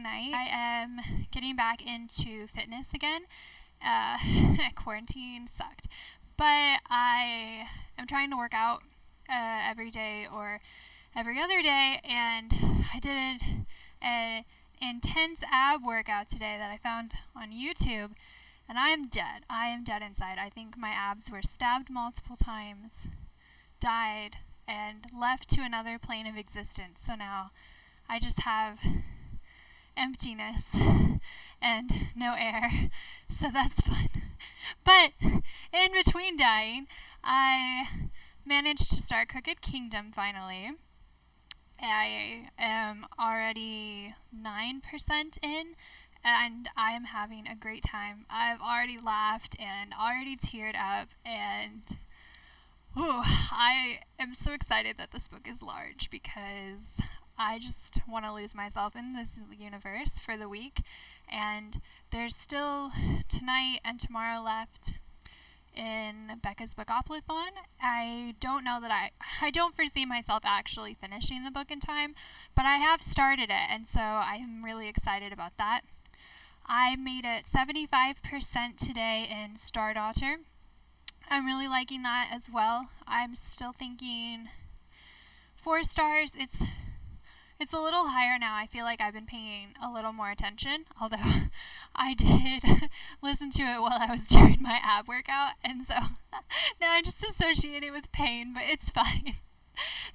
tonight. I am getting back into fitness again. Quarantine sucked. But I am trying to work out every day or every other day, and I did an intense ab workout today that I found on YouTube, and I am dead. I am dead inside. I think my abs were stabbed multiple times, died, and left to another plane of existence. So now I just have emptiness and no air. So that's fun. But in between dying, I managed to start Crooked Kingdom finally. I am already 9% in, and I am having a great time. I've already laughed and already teared up, and I am so excited that this book is large because I just want to lose myself in this universe for the week. And there's still tonight and tomorrow left in Becca's Bookoplathon. I don't know that I don't foresee myself actually finishing the book in time, but I have started it, and so I'm really excited about that. I made it 75% today in Star Daughter. I'm really liking that as well. I'm still thinking 4 stars. It's a little higher now. I feel like I've been paying a little more attention, although I did listen to it while I was doing my ab workout, and so now I just associate it with pain, but it's fine.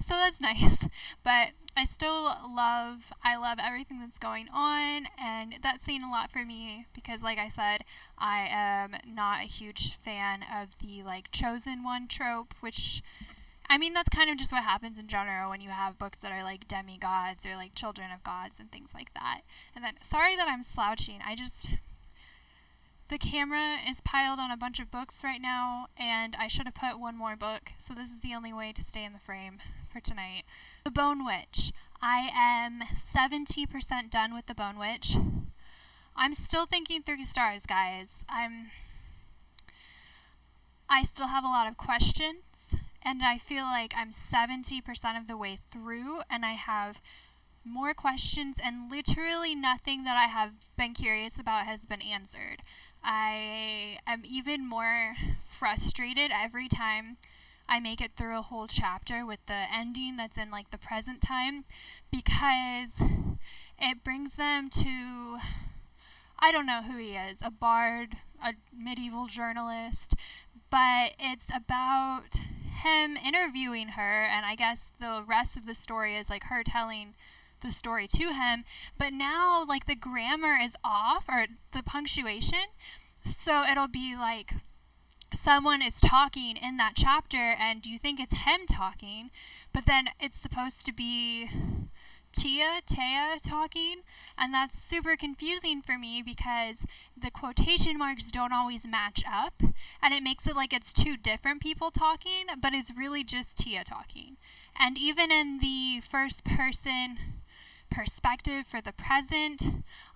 So that's nice. But I still love everything that's going on, and that's saying a lot for me because, like I said, I am not a huge fan of the chosen one trope, which, I mean, that's kind of just what happens in general when you have books that are like demigods or children of gods and things like that. And then, sorry that I'm slouching, the camera is piled on a bunch of books right now, and I should have put one more book, so this is the only way to stay in the frame for tonight. The Bone Witch. I am 70% done with The Bone Witch. I'm still thinking 3 stars, guys. I still have a lot of questions, and I feel like I'm 70% of the way through, and I have more questions, and literally nothing that I have been curious about has been answered. I am even more frustrated every time I make it through a whole chapter with the ending that's in the present time, because it brings them to, I don't know who he is, a bard, a medieval journalist, but it's about him interviewing her, and I guess the rest of the story is her telling the story to him, but now the grammar is off, or the punctuation, so it'll be someone is talking in that chapter and you think it's him talking, but then it's supposed to be Taya talking, and that's super confusing for me because the quotation marks don't always match up, and it makes it it's 2 different people talking, but it's really just Tia talking. And even in the first person perspective for the present,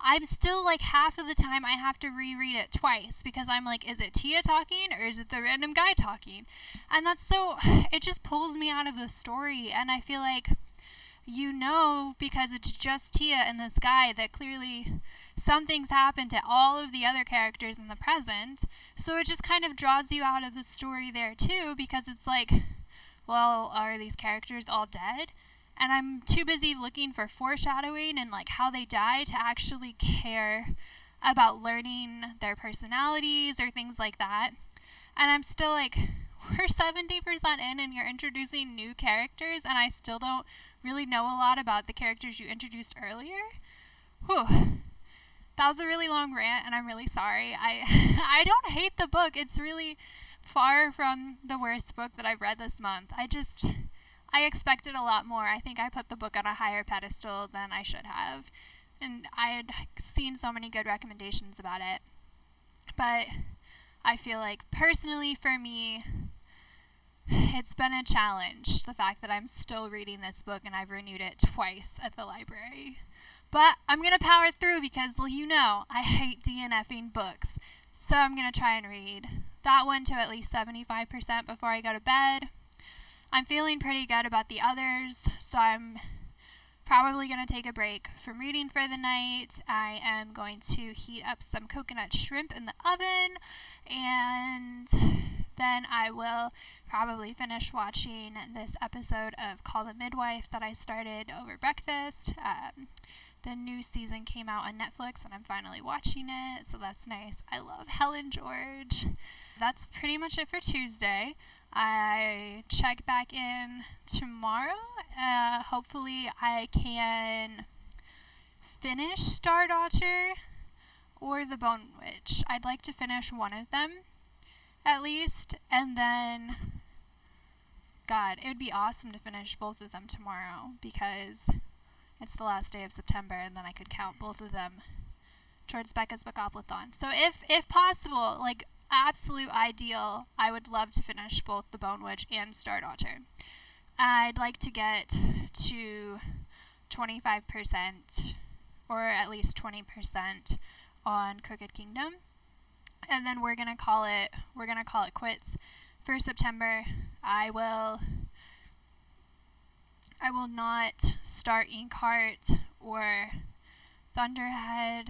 I'm still half of the time I have to reread it twice because I'm is it Tia talking or is it the random guy talking? And that's it just pulls me out of the story, and I feel because it's just Tia and this guy, that clearly something's happened to all of the other characters in the present, so it just kind of draws you out of the story there too, because it's well, are these characters all dead? And I'm too busy looking for foreshadowing and how they die to actually care about learning their personalities or things like that. And I'm still we're 70% in and you're introducing new characters, and I still don't really know a lot about the characters you introduced earlier. Whew. That was a really long rant, and I'm really sorry. I don't hate the book. It's really far from the worst book that I've read this month. I expected a lot more. I think I put the book on a higher pedestal than I should have, and I had seen so many good recommendations about it. But I feel personally for me, it's been a challenge, the fact that I'm still reading this book and I've renewed it twice at the library. But I'm going to power through because, I hate DNFing books. So I'm going to try and read that one to at least 75% before I go to bed. I'm feeling pretty good about the others, so I'm probably going to take a break from reading for the night. I am going to heat up some coconut shrimp in the oven, and then I will probably finish watching this episode of Call the Midwife that I started over breakfast. The new season came out on Netflix, and I'm finally watching it, so that's nice. I love Helen George. That's pretty much it for Tuesday. I check back in tomorrow. Hopefully I can finish Stardaughter or The Bone Witch. I'd like to finish one of them, at least, and then, God, it would be awesome to finish both of them tomorrow, because it's the last day of September, and then I could count both of them towards Becca's Bookoplathon. So if possible, like, absolute ideal, I would love to finish both The Bone Witch and Stardaughter. I'd like to get to 25%, or at least 20% on Crooked Kingdom, and then we're gonna call it quits for September. I will not start Inkheart or Thunderhead,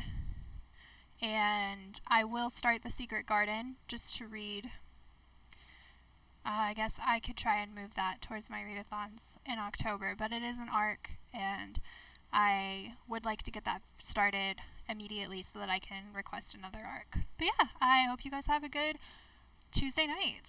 and I will start The Secret Garden just to read. I guess I could try and move that towards my readathons in October, but it is an arc, and I would like to get that started immediately so that I can request another arc. But yeah, I hope you guys have a good Tuesday night.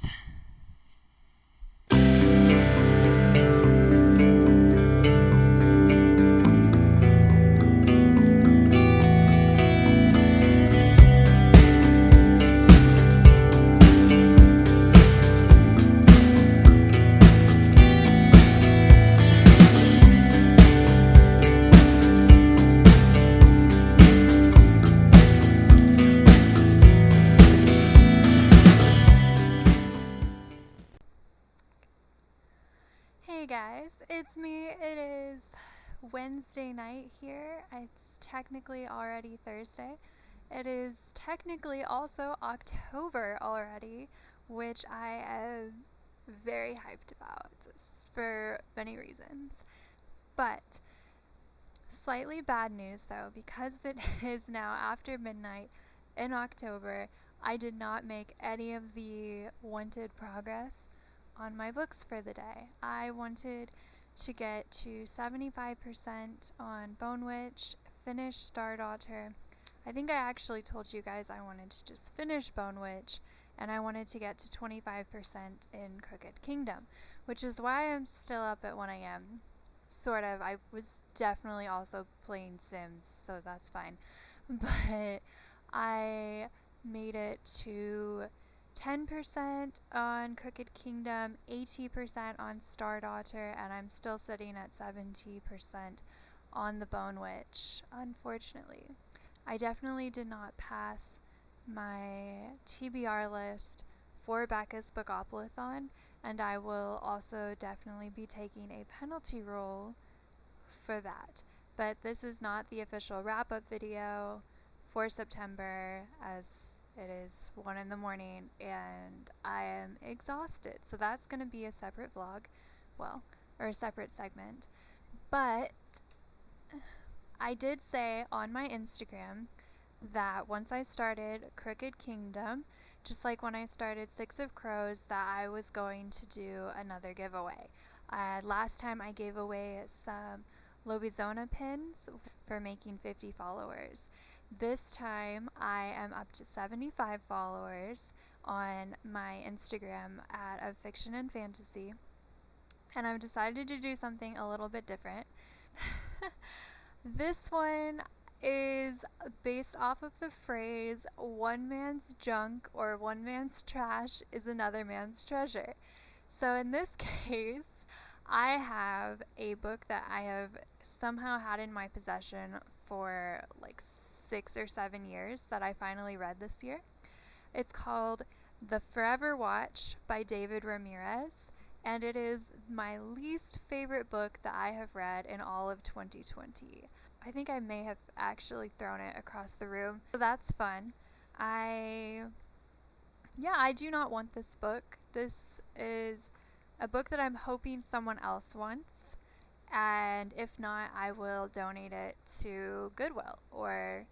Hey guys, it's me. It is Wednesday night here. It's technically already Thursday. It is technically also October already, which I am very hyped about for many reasons. But slightly bad news though, because it is now after midnight in October, I did not make any of the wanted progress on my books for the day. I wanted to get to 75% on Bone Witch, finish Stardaughter. I think I actually told you guys I wanted to just finish Bone Witch, and I wanted to get to 25% in Crooked Kingdom, which is why I'm still up at 1 a.m. Sort of. I was definitely also playing Sims, so that's fine. But I made it to 10% on Crooked Kingdom, 80% on Stardaughter, and I'm still sitting at 70% on the Bone Witch, unfortunately. I definitely did not pass my TBR list for Becca's Bookoplathon, and I will also definitely be taking a penalty roll for that. But this is not the official wrap-up video for September, as it is 1 in the morning and I am exhausted. So that's going to be a separate vlog, or a separate segment. But I did say on my Instagram that once I started Crooked Kingdom, just like when I started Six of Crows, that I was going to do another giveaway. Last time I gave away some Lobizona pins for making 50 followers. This time I am up to 75 followers on my Instagram at Of Fiction and Fantasy, and I've decided to do something a little bit different. This one is based off of the phrase, one man's junk or one man's trash is another man's treasure. So in this case, I have a book that I have somehow had in my possession for like 6 or 7 years that I finally read this year. It's called The Forever Watch by David Ramirez, and it is my least favorite book that I have read in all of 2020. I think I may have actually thrown it across the room, so that's fun. I do not want this book. This is a book that I'm hoping someone else wants, and if not, I will donate it to Goodwill, or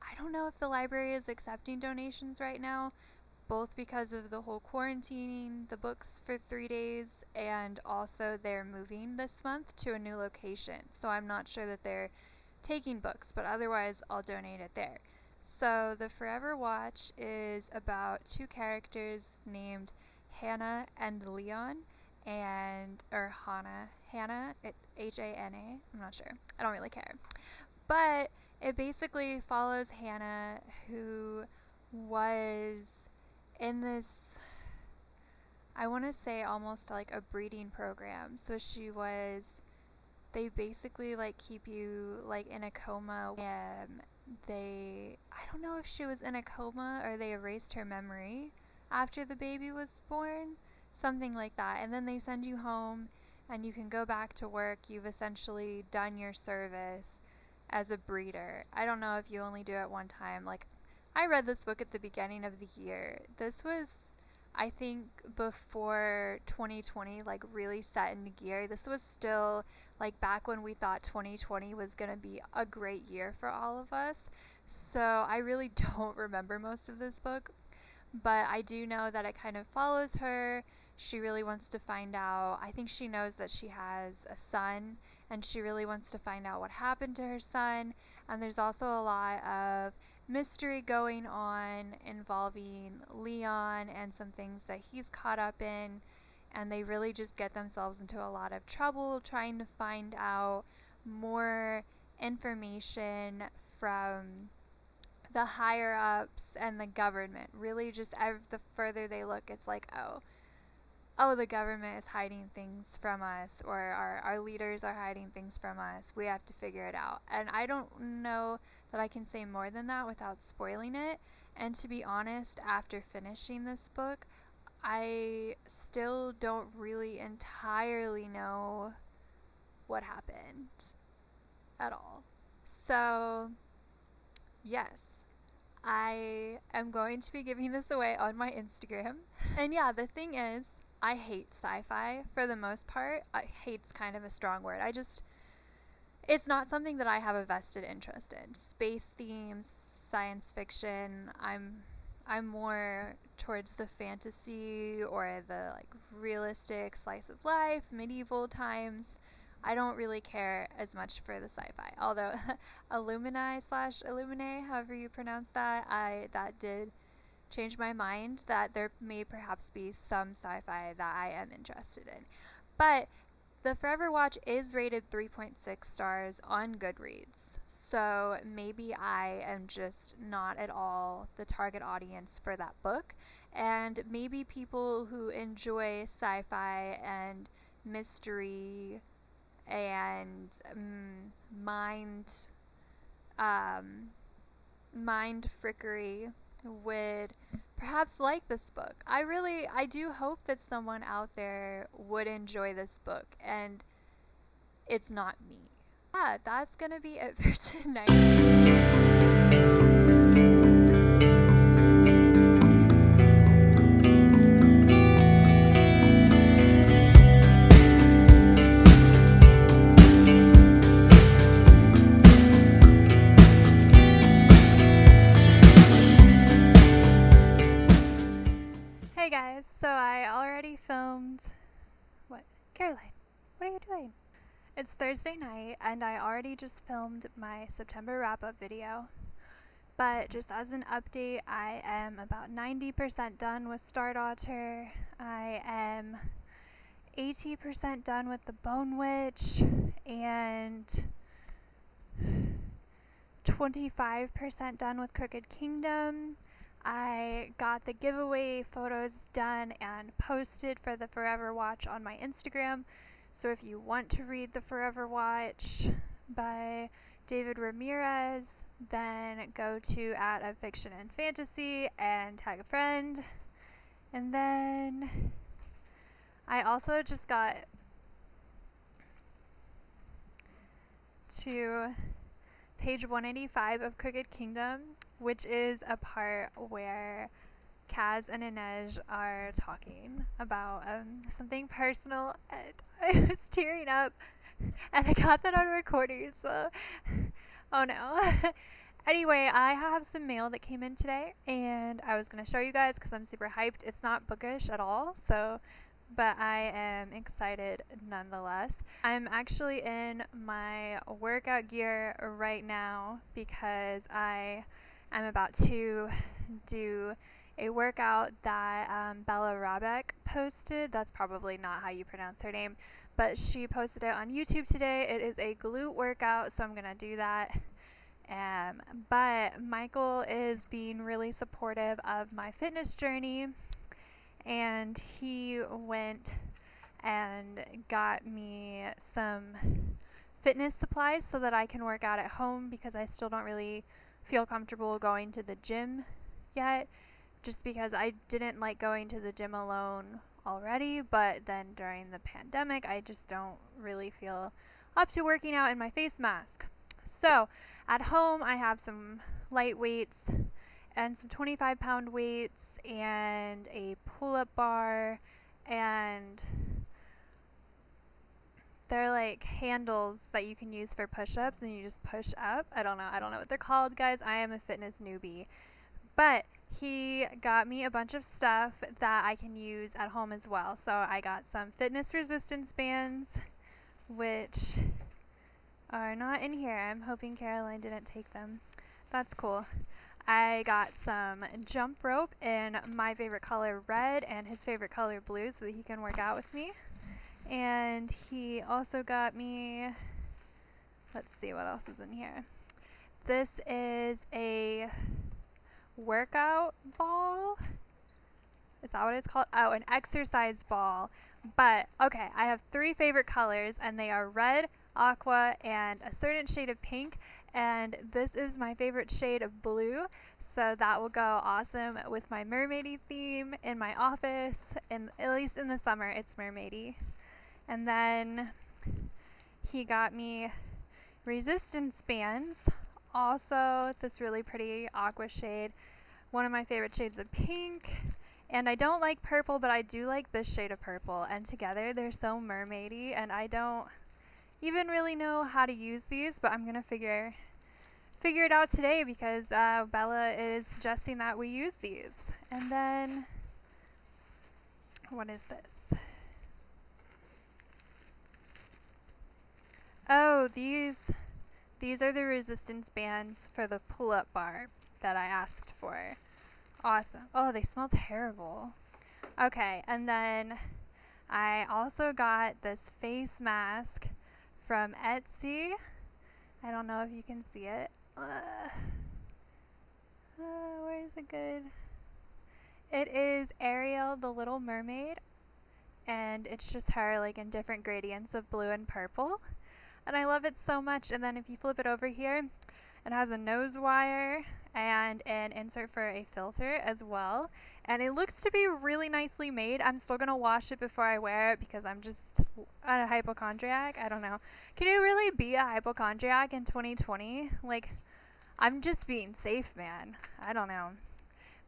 I don't know if the library is accepting donations right now, both because of the whole quarantining the books for 3 days, and also they're moving this month to a new location. So I'm not sure that they're taking books, but otherwise I'll donate it there. So the Forever Watch is about two characters named Hannah and Leon, or Hannah, Hana, I'm not sure. I don't really care. But it basically follows Hannah, who was in this, I want to say almost like a breeding program. So they basically like keep you like in a coma. I don't know if she was in a coma or they erased her memory after the baby was born, something like that. And then they send you home and you can go back to work. You've essentially done your service as a breeder. I don't know if you only do it one time. Like, I read this book at the beginning of the year. This was, I think, before 2020 like really set into gear. This was still like back when we thought 2020 was going to be a great year for all of us. So I really don't remember most of this book, but I do know that it kind of follows her. She really wants to find out. I think she knows that she has a son, and she really wants to find out what happened to her son. And there's also a lot of mystery going on involving Leon and some things that he's caught up in. And they really just get themselves into a lot of trouble trying to find out more information from the higher ups and the government. Really, just the further they look, it's like, oh, the government is hiding things from us, or our leaders are hiding things from us. We have to figure it out. And I don't know that I can say more than that without spoiling it. And to be honest, after finishing this book, I still don't really entirely know what happened at all. So, yes. I am going to be giving this away on my Instagram. And yeah, the thing is, I hate sci-fi for the most part. Hate's kind of a strong word. It's not something that I have a vested interest in. Space themes, science fiction, I'm more towards the fantasy or the like realistic slice of life, medieval times. I don't really care as much for the sci-fi. Although Illumine, however you pronounce that, that did change my mind that there may perhaps be some sci-fi that I am interested in. But the Forever Watch is rated 3.6 stars on Goodreads. So maybe I am just not at all the target audience for that book. And maybe people who enjoy sci-fi and mystery and mind frickery would perhaps like this book. I do hope that someone out there would enjoy this book, and it's not me. Yeah, that's gonna be it for tonight. Hey guys, so I already filmed. What? Caroline, what are you doing? It's Thursday night, and I already just filmed my September wrap-up video. But just as an update, I am about 90% done with Star Daughter. I am 80% done with the Bone Witch, and 25% done with Crooked Kingdom. I got the giveaway photos done and posted for the Forever Watch on my Instagram. So if you want to read The Forever Watch by David Ramirez, then go to @offiction and fantasy and tag a friend. And then I also just got to page 185 of Crooked Kingdom, which is a part where Kaz and Inej are talking about something personal, and I was tearing up, and I got that on recording, so oh no. Anyway, I have some mail that came in today, and I was going to show you guys because I'm super hyped. It's not bookish at all, but I am excited nonetheless. I'm actually in my workout gear right now because I am about to do a workout that Bella Rabeck posted. That's probably not how you pronounce her name, but she posted it on YouTube today. It is a glute workout, so I'm going to do that. But Michael is being really supportive of my fitness journey, and he went and got me some fitness supplies so that I can work out at home because I still don't really feel comfortable going to the gym yet, just because I didn't like going to the gym alone already, but then during the pandemic I just don't really feel up to working out in my face mask. So at home I have some light weights and some 25-pound weights and a pull-up bar, and they're like handles that you can use for push-ups and you just push up. I don't know what they're called, guys. I am a fitness newbie. But he got me a bunch of stuff that I can use at home as well. So I got some fitness resistance bands, which are not in here. I'm hoping Caroline didn't take them. That's cool. I got some jump rope in my favorite color, red, and his favorite color, blue, so that he can work out with me. And he also got me, let's see what else is in here. This is a workout ball. Is that what it's called? Oh, an exercise ball. But, okay, I have 3 favorite colors, and they are red, aqua, and a certain shade of pink. And this is my favorite shade of blue, so that will go awesome with my mermaidy theme in my office, and at least in the summer it's mermaidy. And then he got me resistance bands, also this really pretty aqua shade, one of my favorite shades of pink. And I don't like purple, but I do like this shade of purple, and together they're so mermaidy, and I don't even really know how to use these, but I'm gonna figure it out today because Bella is suggesting that we use these. And then what is this? Oh, these are the resistance bands for the pull-up bar that I asked for. Awesome. Oh, they smell terrible. Okay, and then I also got this face mask from Etsy. I don't know if you can see it. Where is it good? It is Ariel, the Little Mermaid, and it's just her like in different gradients of blue and purple. And I love it so much. And then if you flip it over here, it has a nose wire and an insert for a filter as well. And it looks to be really nicely made. I'm still going to wash it before I wear it because I'm just a hypochondriac. I don't know. Can you really be a hypochondriac in 2020? Like, I'm just being safe, man. I don't know.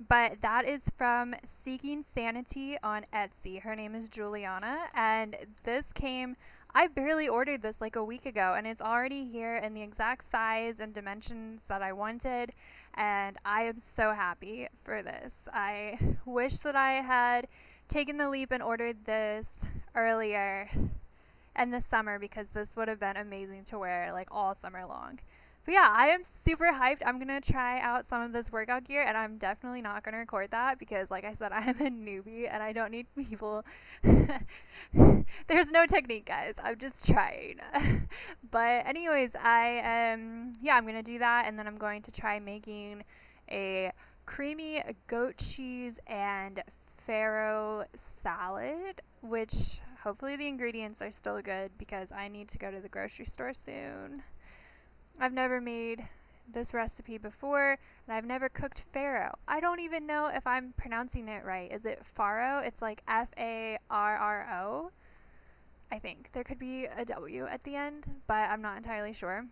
But that is from Seeking Sanity on Etsy. Her name is Juliana. And this came, I barely ordered this like a week ago, and it's already here in the exact size and dimensions that I wanted. And I am so happy for this. I wish that I had taken the leap and ordered this earlier in the summer, because this would have been amazing to wear like all summer long. But yeah, I am super hyped. I'm going to try out some of this workout gear, and I'm definitely not going to record that because, like I said, I am a newbie and I don't need people. There's no technique, guys. I'm just trying. But anyways, I'm going to do that, and then I'm going to try making a creamy goat cheese and farro salad, which hopefully the ingredients are still good because I need to go to the grocery store soon. I've never made this recipe before, and I've never cooked farro. I don't even know if I'm pronouncing it right. Is it farro? It's like Farro, I think. There could be a W at the end, but I'm not entirely sure.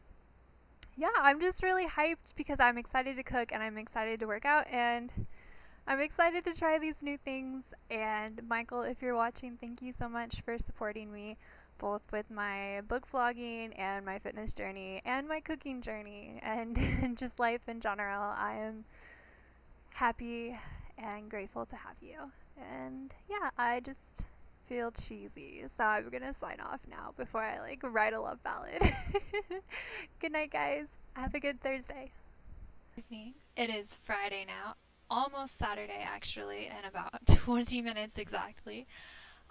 Yeah, I'm just really hyped because I'm excited to cook and I'm excited to work out, and I'm excited to try these new things. And Michael, if you're watching, thank you so much for supporting me both with my book vlogging and my fitness journey and my cooking journey and just life in general. I am happy and grateful to have you. And yeah, I just feel cheesy, so I'm gonna sign off now before I write a love ballad. Good night, guys. Have a good Thursday. It is Friday now, almost Saturday actually, in about 20 minutes exactly.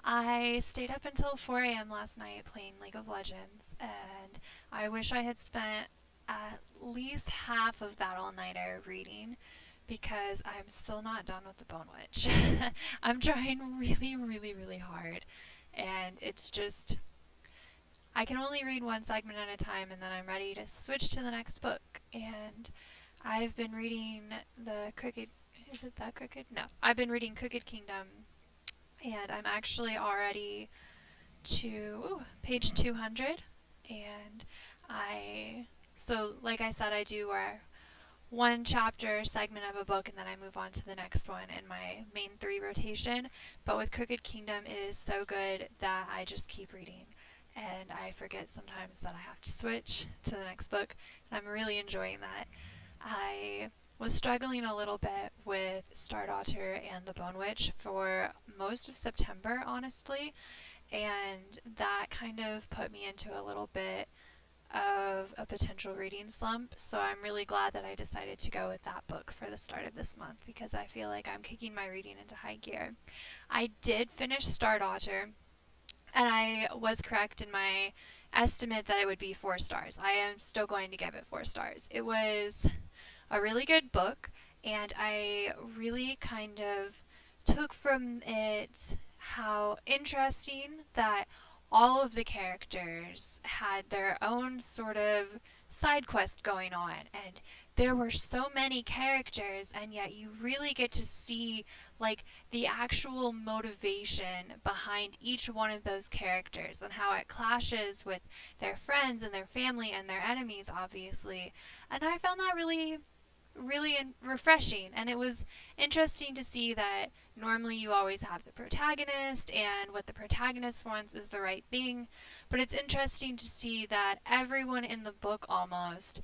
I stayed up until 4 a.m. last night playing League of Legends, and I wish I had spent at least half of that all-nighter reading, because I'm still not done with the Bone Witch. I'm trying really, really, really hard, and it's just, I can only read one segment at a time, and then I'm ready to switch to the next book. And I've been reading the Crooked, is it that Crooked? No, I've been reading Crooked Kingdom, and I'm actually already to page 200, and so like I said, I do one chapter segment of a book, and then I move on to the next one in my main 3 rotation. But with Crooked Kingdom, it is so good that I just keep reading, and I forget sometimes that I have to switch to the next book, and I'm really enjoying that. I was struggling a little bit with Star Daughter and the Bone Witch for most of September, honestly, and that kind of put me into a little bit of a potential reading slump, so I'm really glad that I decided to go with that book for the start of this month, because I feel like I'm kicking my reading into high gear. I did finish Star Daughter, and I was correct in my estimate that it would be 4 stars. I am still going to give it 4 stars. It was a really good book, and I really kind of took from it how interesting that all of the characters had their own sort of side quest going on, and there were so many characters, and yet you really get to see the actual motivation behind each one of those characters and how it clashes with their friends and their family and their enemies, obviously. And I found that really refreshing, and it was interesting to see that normally you always have the protagonist, and what the protagonist wants is the right thing, but it's interesting to see that everyone in the book almost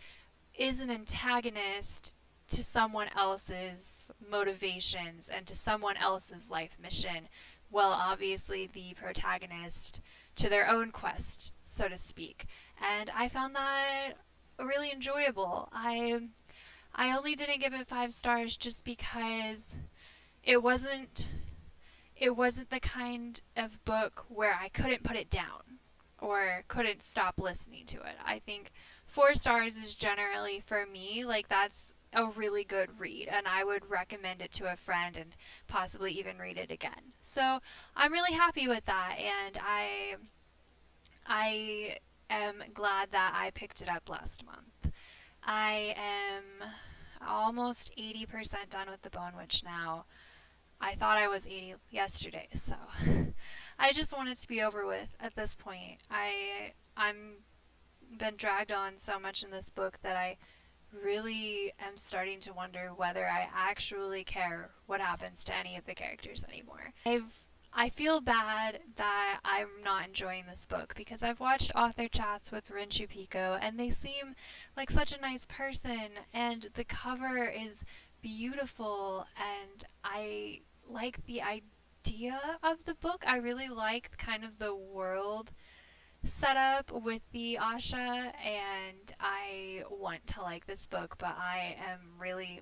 is an antagonist to someone else's motivations and to someone else's life mission. Well, obviously the protagonist to their own quest, so to speak. And I found that really enjoyable. I only didn't give it 5 stars just because it wasn't the kind of book where I couldn't put it down or couldn't stop listening to it. I think 4 stars is generally, for me, that's a really good read, and I would recommend it to a friend and possibly even read it again. So I'm really happy with that, and I am glad that I picked it up last month. I am almost 80% done with the Bone Witch now. I thought I was 80 yesterday, so I just want it to be over with at this point. I'm been dragged on so much in this book that I really am starting to wonder whether I actually care what happens to any of the characters anymore. I feel bad that I'm not enjoying this book, because I've watched author chats with Chupeco, and they seem like such a nice person, and the cover is beautiful, and I like the idea of the book. I really like kind of the world setup with the Asha, and I want to like this book, but I am really,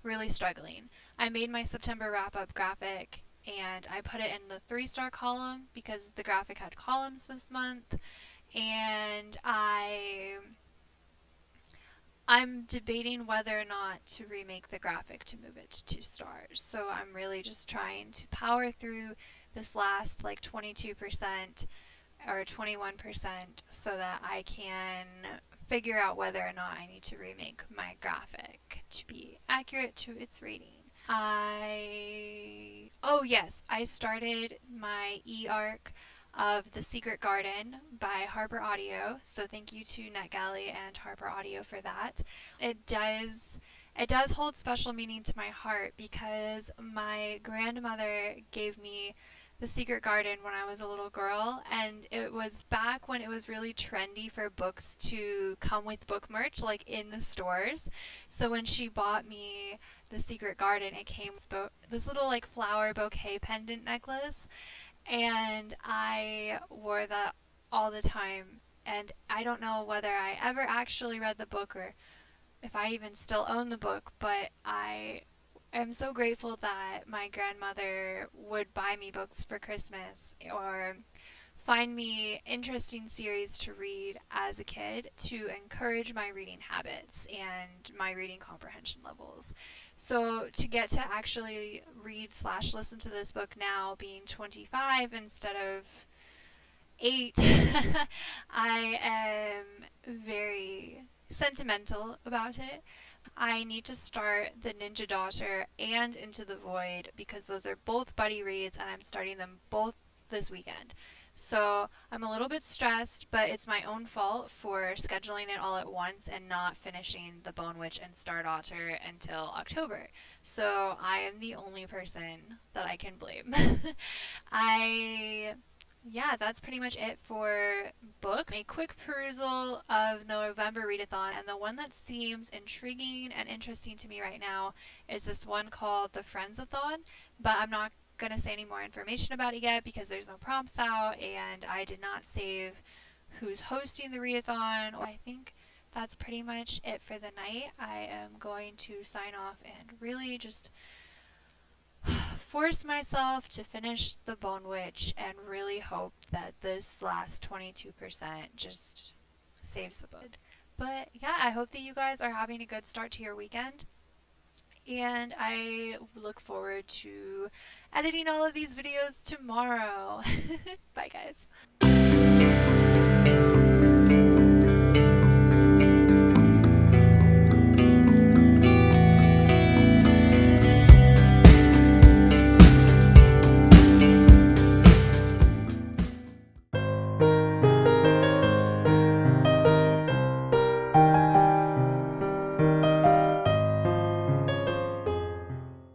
really struggling. I made my September wrap-up graphic, and I put it in the 3-star column because the graphic had columns this month, and I'm debating whether or not to remake the graphic to move it to 2 stars. So I'm really just trying to power through this last 22% or 21% so that I can figure out whether or not I need to remake my graphic to be accurate to its rating. Oh yes, I started my e-arc of The Secret Garden by Harper Audio, so thank you to NetGalley and Harper Audio for that. It does It does hold special meaning to my heart because my grandmother gave me The Secret Garden when I was a little girl, and it was back when it was really trendy for books to come with book merch, like in the stores. So when she bought me The Secret Garden, it came with this little like flower bouquet pendant necklace, and I wore that all the time. And I don't know whether I ever actually read the book or if I even still own the book, but I am so grateful that my grandmother would buy me books for Christmas or find me interesting series to read as a kid to encourage my reading habits and my reading comprehension levels. So to get to actually read slash listen to this book now, being 25 instead of 8, I am very sentimental about it. I need to start The Ninja Daughter and Into the Void because those are both buddy reads and I'm starting them both this weekend. So I'm a little bit stressed, but it's my own fault for scheduling it all at once and not finishing The Bone Witch and Star Daughter until October. So I am the only person that I can blame. Yeah, that's pretty much it for books. A quick perusal of November Readathon, and the one that seems intriguing and interesting to me right now is this one called the Friendsathon, but I'm not going to say any more information about it yet because there's no prompts out, and I did not save who's hosting the readathon. I think that's pretty much it for the night. I am going to sign off and really just force myself to finish The Bone Witch and really hope that this last 22% just saves the book. But yeah, I hope that you guys are having a good start to your weekend. And I look forward to editing all of these videos tomorrow. Bye, guys.